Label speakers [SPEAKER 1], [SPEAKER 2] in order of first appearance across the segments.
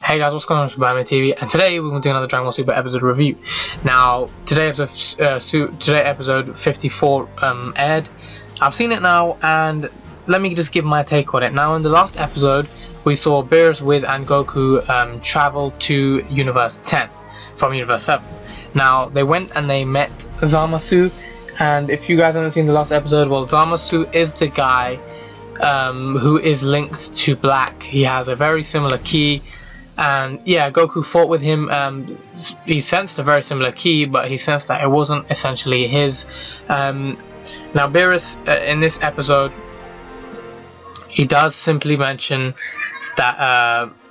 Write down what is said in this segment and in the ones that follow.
[SPEAKER 1] Hey guys, what's going on? It's Batman TV, and today we're going to do another Dragon Ball Super episode review. Now, today episode 54 aired. I've seen it now, and let me just give my take on it. Now, in the last episode, we saw Beerus, Whis, and Goku travel to Universe 10 from Universe 7. Now, they went and they met Zamasu, and if you guys haven't seen the last episode, well, Zamasu is the guy who is linked to Black. He has a very similar ki. And yeah, Goku fought with him. He sensed a very similar ki, but he sensed that it wasn't essentially his. Now Beerus, in this episode, he does simply mention that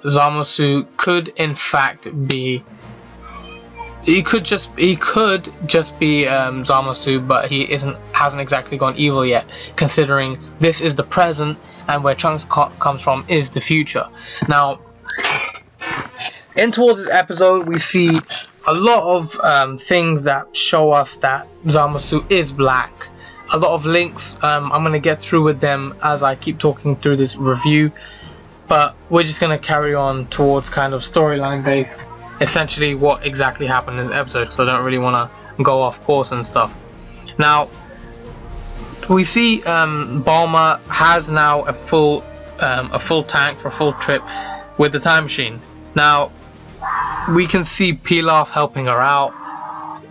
[SPEAKER 1] Zamasu could in fact be. He could just be Zamasu, but he hasn't exactly gone evil yet, considering this is the present and where Trunks comes from is the future. Now, in towards this episode, we see a lot of things that show us that Zamasu is Black. A lot of links. I'm going to get through with them as I keep talking through this review. But we're just going to carry on towards kind of storyline based. Essentially what exactly happened in this episode, because I don't really want to go off course and stuff. Now, we see Bulma has now a full tank for a full trip with the time machine. Now, we can see Pilaf helping her out.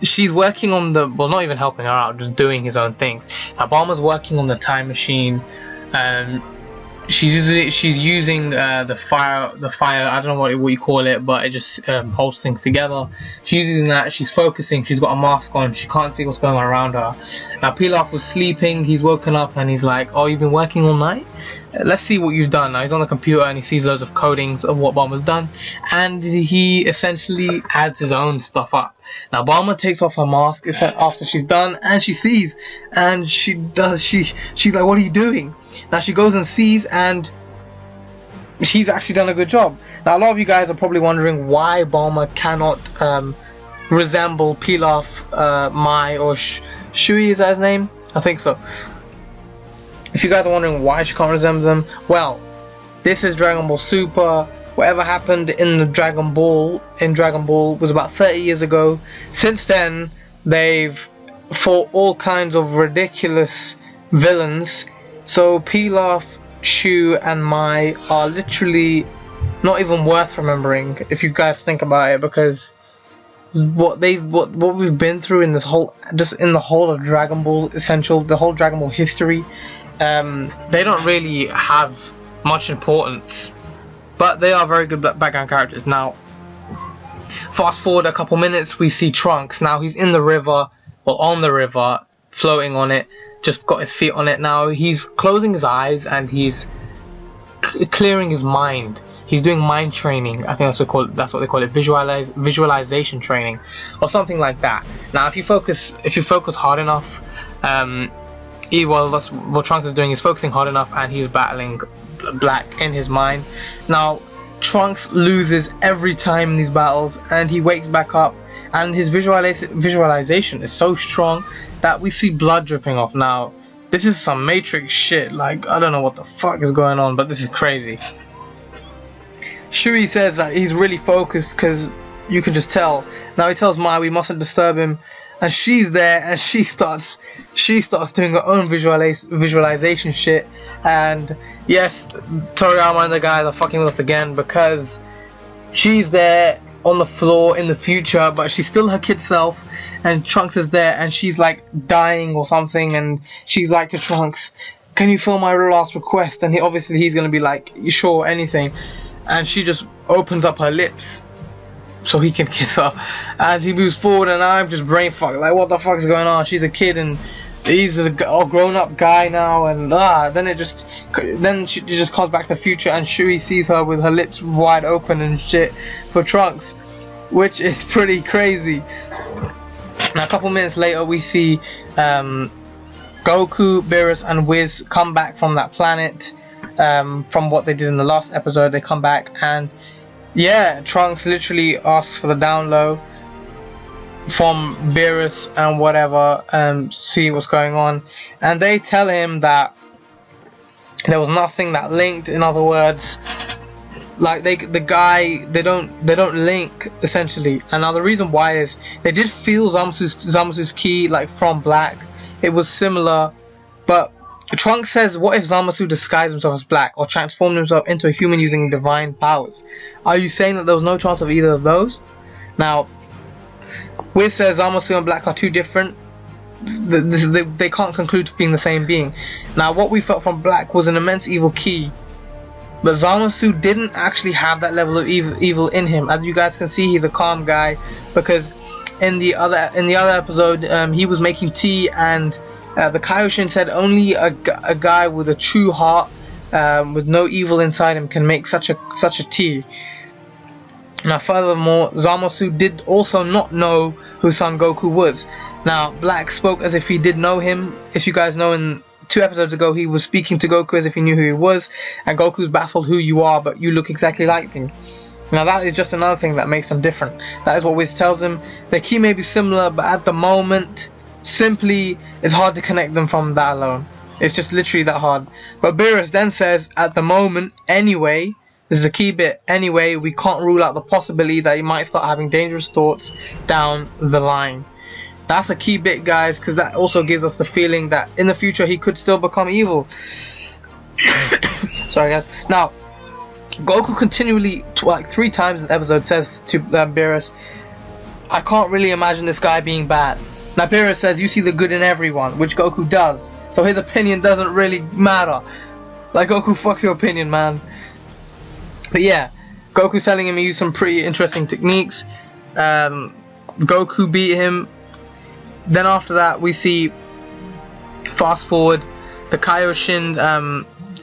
[SPEAKER 1] She's working on not even helping her out, just doing his own things. Now, Bulma's working on the time machine. She's using the fire. I don't know what you call it, but it just holds things together. She's using that. She's focusing. She's got a mask on. She can't see what's going on around her. Now, Pilaf was sleeping. He's woken up and he's like, "Oh, you've been working all night? Let's see what you've done." Now he's on the computer and he sees loads of codings of what Bulma's done, and he essentially adds his own stuff up. Now Bulma takes off her mask after she's done, and she sees, and she's like, "What are you doing?" Now she goes and sees, and she's actually done a good job. Now a lot of you guys are probably wondering why Bulma cannot resemble Pilaf, Mai, or Shui, is that his name? I think so. If you guys are wondering why she can't resemble them, well, this is Dragon Ball Super. Whatever happened in Dragon Ball was about 30 years ago. Since then, they've fought all kinds of ridiculous villains. So Pilaf, Shu, and Mai are literally not even worth remembering if you guys think about it, because what we've been through in the whole of Dragon Ball the whole Dragon Ball history. They don't really have much importance, but they are very good background characters. Now, fast forward a couple minutes, we see Trunks. Now he's in the river, on the river, floating on it, just got his feet on it. Now he's closing his eyes and he's clearing his mind. He's doing mind training. I think that's what they call it, visualization training, or something like that. Now, if you focus hard enough, that's what Trunks is doing. He's focusing hard enough, and he's battling Black in his mind. Now, Trunks loses every time in these battles, and he wakes back up, and his visualization is so strong that we see blood dripping off. Now, this is some Matrix shit. Like, I don't know what the fuck is going on, but this is crazy. Shui says that he's really focused because you can just tell. Now he tells Mai we mustn't disturb him, and she's there, and she starts doing her own visualization shit. And yes, Toriyama and the guys are fucking with us again, because she's there on the floor in the future, but she's still her kid self, and Trunks is there, and she's like dying or something, and she's like to Trunks, "Can you fill my last request?" And he's gonna be like, "Sure, anything." And she just opens up her lips so he can kiss her, and he moves forward, and I'm just brain fucked, like, what the fuck is going on? She's a kid and he's a grown up guy now, and then she just comes back to the future, and Shui sees her with her lips wide open and shit for Trunks, which is pretty crazy. Now a couple minutes later, we see Goku, Beerus, and Whis come back from that planet. From what they did in the last episode, they come back, and yeah, Trunks literally asks for the down low from Beerus and whatever, see what's going on, and they tell him that there was nothing that linked. In other words, like they don't link essentially. And now the reason why is they did feel Zamasu's ki like from Black. It was similar, but Trunks says, what if Zamasu disguised himself as Black or transformed himself into a human using divine powers? Are you saying that there was no chance of either of those? Now, Wiz says Zamasu and Black are two different. They can't conclude to being the same being. Now, what we felt from Black was an immense evil ki, but Zamasu didn't actually have that level of evil in him. As you guys can see, he's a calm guy, because in the other episode, he was making tea, and the Kaioshin said only a guy with a true heart, with no evil inside him, can make such a tea. Now, furthermore, Zamasu did also not know who Son Goku was. Now, Black spoke as if he did know him. If you guys know, in 2 episodes ago, he was speaking to Goku as if he knew who he was, and Goku's baffled, who you are, but you look exactly like me. Now, that is just another thing that makes them different. That is what Wiz tells him. Their ki may be similar, but at the moment, simply, it's hard to connect them from that alone. It's just literally that hard. But Beerus then says, at the moment, anyway, this is a key bit, anyway, we can't rule out the possibility that he might start having dangerous thoughts down the line. That's a key bit, guys, because that also gives us the feeling that in the future he could still become evil. Sorry, guys. Now, Goku continually, like 3 times in this episode, says to Beerus, I can't really imagine this guy being bad. Now, Beerus says, you see the good in everyone, which Goku does. So his opinion doesn't really matter. Like, Goku, fuck your opinion, man. But yeah, Goku's telling him he used some pretty interesting techniques. Goku beat him. Then after that, we see, fast forward, the Kaioshin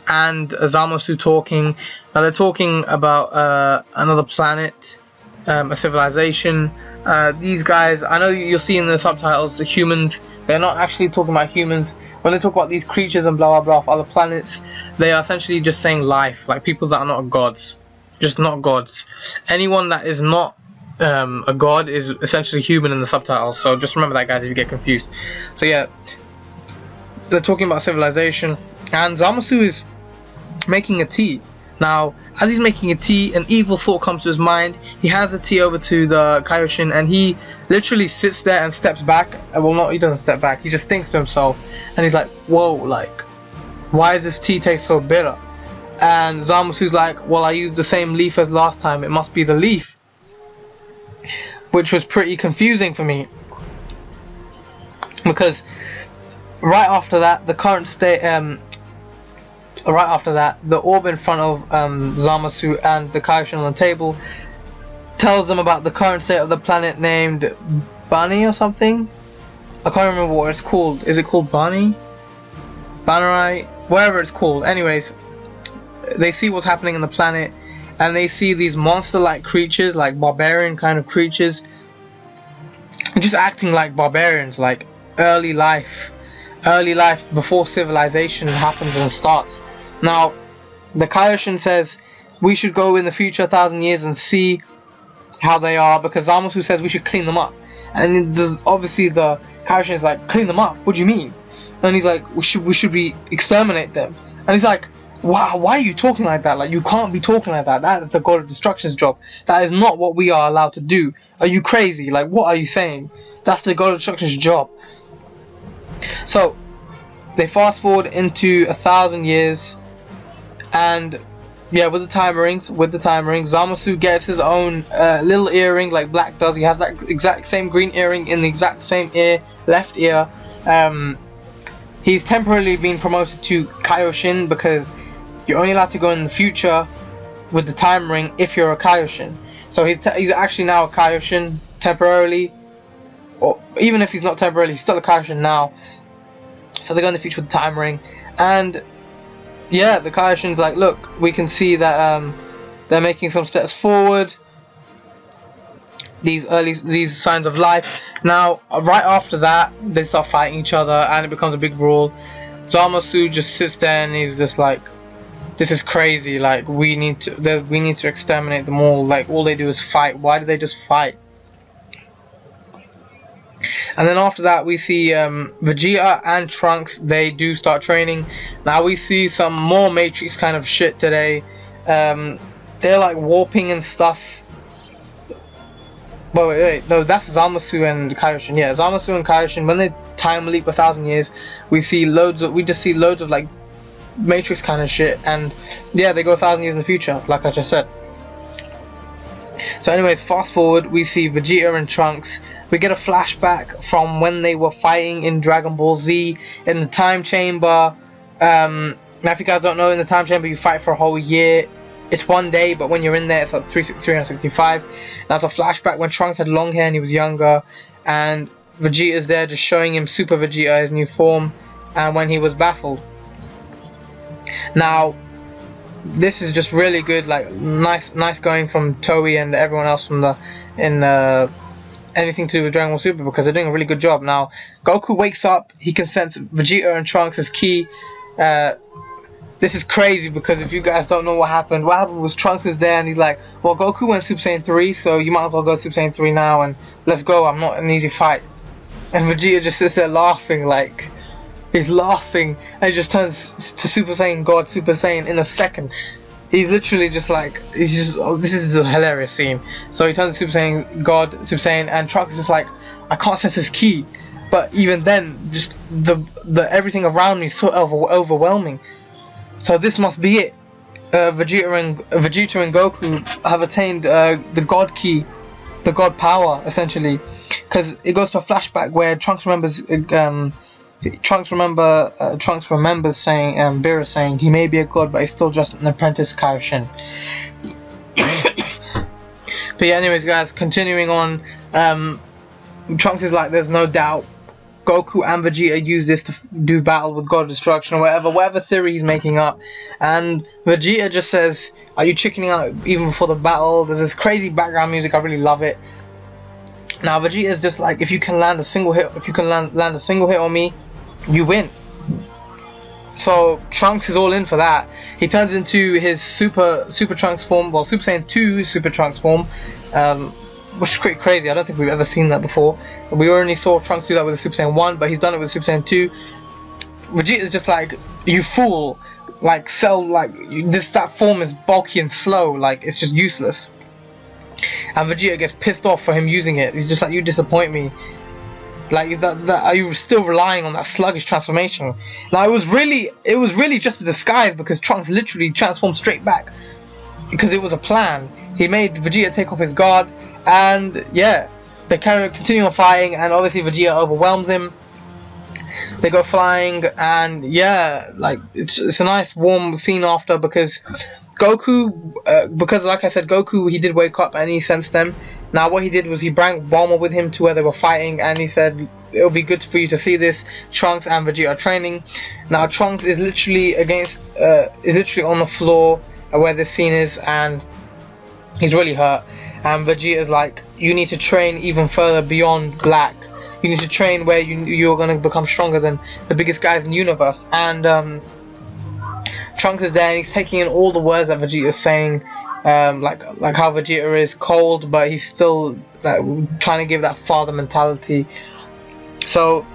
[SPEAKER 1] and Zamasu talking. Now they're talking about another planet, a civilization. These guys, I know you'll see in the subtitles, the humans, they're not actually talking about humans. When they talk about these creatures and blah blah blah of other planets, they are essentially just saying life, like people that are not gods, just not gods. Anyone that is not a god is essentially human in the subtitles, so just remember that, guys, if you get confused. So yeah, they're talking about civilization, and Zamasu is making a tea. Now, as he's making a tea, an evil thought comes to his mind. He hands the tea over to the Kaioshin, and he literally sits there and steps back. Well, not, he doesn't step back, he just thinks to himself, and he's like, whoa, like, why does this tea taste so bitter? And Zamasu's like, well, I used the same leaf as last time, it must be the leaf. Which was pretty confusing for me, because right after that, the current state, right after that, the orb in front of Zamasu and the Kaioshin on the table tells them about the current state of the planet named Bani or something. I can't remember what it's called. Is it called Bani? Banurai? Whatever it's called. Anyways, they see what's happening in the planet, and they see these monster-like creatures, like barbarian kind of creatures, just acting like barbarians, like early life before civilization happens and starts. Now, the Kaioshin says we should go in the future 1,000 years and see how they are, because Zamasu says we should clean them up, and obviously the Kaioshin is like, clean them up? What do you mean? And he's like, we should exterminate them. And he's like, wow, why are you talking like that? Like, you can't be talking like that. That is the God of Destruction's job. That is not what we are allowed to do. Are you crazy? Like, what are you saying? That's the God of Destruction's job. So, they fast forward into 1,000 years, and yeah, with the time rings, Zamasu gets his own little earring like Black does. He has that exact same green earring in the exact same ear, left ear. He's temporarily been promoted to Kaioshin, because you're only allowed to go in the future with the time ring if you're a Kaioshin. So he's actually now a Kaioshin temporarily, or even if he's not temporarily, he's still a Kaioshin now. So they go in the future with the time ring, and yeah, the Kaioshin's like, look, we can see that they're making some steps forward. These signs of life. Now, right after that, they start fighting each other, and it becomes a big brawl. Zamasu just sits there, and he's just like, this is crazy. Like, we need to exterminate them all. Like, all they do is fight. Why do they just fight? And then after that, we see Vegeta and Trunks. They do start training. Now we see some more Matrix kind of shit today. they're like warping and stuff. But wait, no, that's Zamasu and Kaioshin. Yeah, Zamasu and Kaioshin, when they time leap 1,000 years, we see loads of, like Matrix kind of shit, and yeah, they go 1,000 years in the future, like I just said. So anyways, fast forward, we see Vegeta and Trunks. We get a flashback from when they were fighting in Dragon Ball Z in the time chamber. Now if you guys don't know, in the time chamber you fight for a whole year. It's one day, but when you're in there, it's like 365. That's a flashback when Trunks had long hair and he was younger, and Vegeta's there just showing him Super Vegeta, his new form, and when he was baffled. Now, this is just really good, like nice going from Toei and everyone else from anything to do with Dragon Ball Super, because they're doing a really good job. Now, Goku wakes up, he can sense Vegeta and Trunks' ki. This is crazy, because if you guys don't know what happened was Trunks is there and he's like, well, Goku went Super Saiyan 3, so you might as well go Super Saiyan 3 now and let's go, I'm not an easy fight. And Vegeta just sits there laughing, like, he's laughing, and he just turns to Super Saiyan God, Super Saiyan in a second. He's literally just like, this is a hilarious scene. So he turns to Super Saiyan God, Super Saiyan, and Trunks is just like, I can't sense his ki. But even then, just the everything around me is so overwhelming. So this must be it. Vegeta and Goku have attained the God Ki, the God power, essentially, because it goes to a flashback where Trunks remembers. Trunks remembers saying, Beerus saying, he may be a god, but he's still just an apprentice Kaioshin. But yeah, anyways, guys, continuing on. Trunks is like, there's no doubt Goku and Vegeta use this to do battle with God of Destruction or whatever theory he's making up, and Vegeta just says, are you chickening out even before the battle? There's this crazy background music, I really love it. Now Vegeta's just like, if you can land a single hit on me, you win. So Trunks is all in for that. He turns into his Super Trunks form, well, Super Saiyan 2 Super Trunks form, which is pretty crazy. I don't think we've ever seen that before. We only saw Trunks do that with the Super Saiyan 1, but he's done it with Super Saiyan 2. Vegeta's just like, you fool, like, that form is bulky and slow, like, it's just useless. And Vegeta gets pissed off for him using it. He's just like, you disappoint me. Like, are you still relying on that sluggish transformation? Now, it was really just a disguise, because Trunks literally transformed straight back, because it was a plan. He made Vegeta take off his guard, and yeah, they continue on fighting, and obviously Vegeta overwhelms him. They go flying, and yeah, like, it's a nice warm scene after, because Goku, because like I said, Goku, he did wake up and he sensed them. Now what he did was he brought Bulma with him to where they were fighting, and he said, it'll be good for you to see this. Trunks and Vegeta are training. Now Trunks is literally on the floor where this scene is, and he's really hurt. And Vegeta's like, you need to train even further beyond Black. You need to train where you're going to become stronger than the biggest guys in the universe. And Trunks is there, and he's taking in all the words that Vegeta is saying, like how Vegeta is cold, but he's still like trying to give that father mentality. So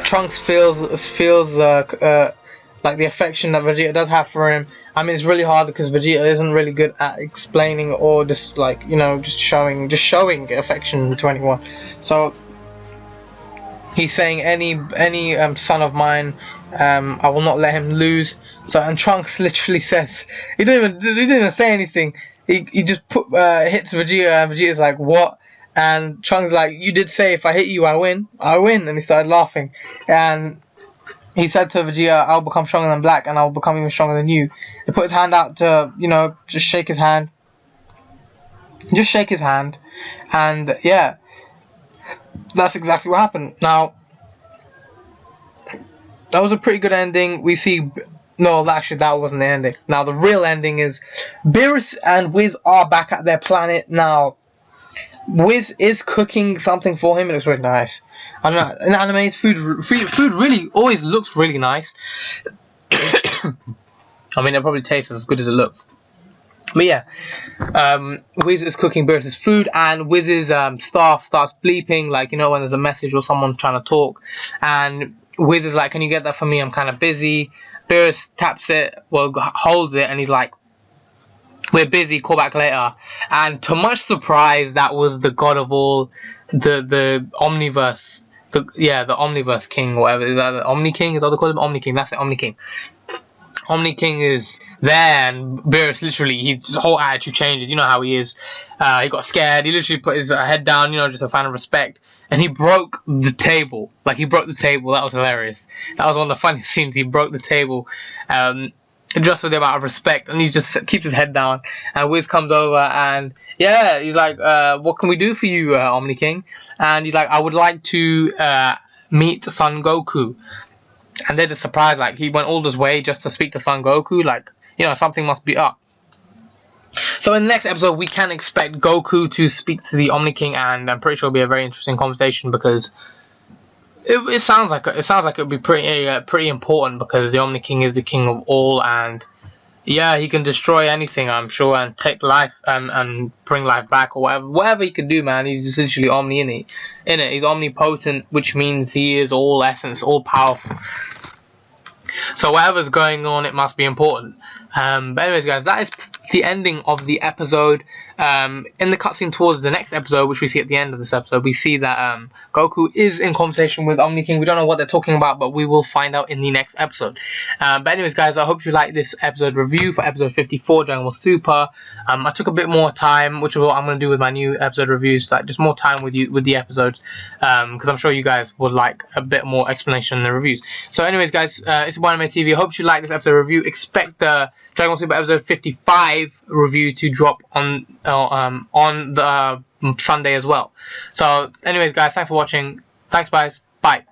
[SPEAKER 1] Trunks feels like the affection that Vegeta does have for him. I mean, it's really hard because Vegeta isn't really good at explaining or just like, just showing affection to anyone. So he's saying, any son of mine, I will not let him lose. So, and Trunks literally says, he didn't even say anything. He just hits Vegeta, and Vegeta's like, what? And Trunks like, you did say if I hit you I win. And he started laughing, and he said to Vegeta, I'll become stronger than Black, and I'll become even stronger than you. He put his hand out to, just shake his hand. And yeah, that's exactly what happened. Now, that was a pretty good ending. We see, no, actually that wasn't the ending. Now the real ending is Beerus and Wiz are back at their planet. Now Wiz is cooking something for him. It looks really nice. I don't know, in anime, food really always looks really nice. I mean, it probably tastes as good as it looks. But yeah, Wiz is cooking Beerus' food, and Wiz's staff starts bleeping, like, when there's a message or someone trying to talk, and Wiz is like, can you get that for me? I'm kind of busy. Beerus taps it, holds it, and he's like, we're busy, call back later. And to much surprise, that was the god of all, the Omniverse, the Omniverse King, whatever. Is that the Omni King? Is that what they call him? Omni King. That's it, Omni King. Omni King is there, and Beerus literally, his whole attitude changes. You know how he is. He got scared. He literally put his head down, just a sign of respect. And he broke the table. Like, he broke the table. That was hilarious. That was one of the funniest scenes. He broke the table. Just for the amount of respect, and he just keeps his head down. And Wiz comes over, and yeah, he's like, "What can we do for you, Omni King?" And he's like, "I would like to meet Son Goku." And they're just surprised, like he went all this way just to speak to Son Goku. Like, something must be up. So in the next episode, we can expect Goku to speak to the Omni King, and I'm pretty sure it'll be a very interesting conversation because it sounds like it would be pretty important, because the Omni King is the king of all, and yeah, he can destroy anything, I'm sure, and take life and bring life back, or whatever he can do, man. He's essentially omni in it. He's omnipotent, which means he is all essence, all powerful. So whatever's going on, it must be important. But anyways, guys, that is the ending of the episode. In the cutscene towards the next episode, which we see at the end of this episode, we see that Goku is in conversation with Omni King. We don't know what they're talking about, but we will find out in the next episode. But anyways, guys, I hope you like this episode review for episode 54, Dragon Ball Super. I took a bit more time, which is what I'm going to do with my new episode reviews, like just more time with the episodes, because I'm sure you guys would like a bit more explanation in the reviews. So anyways, guys, it's Anime TV. I hope you like this episode review. Expect the Dragon Ball Super episode 55 review to drop on the Sunday as well. So anyways, guys, thanks for watching. Thanks, guys. Bye.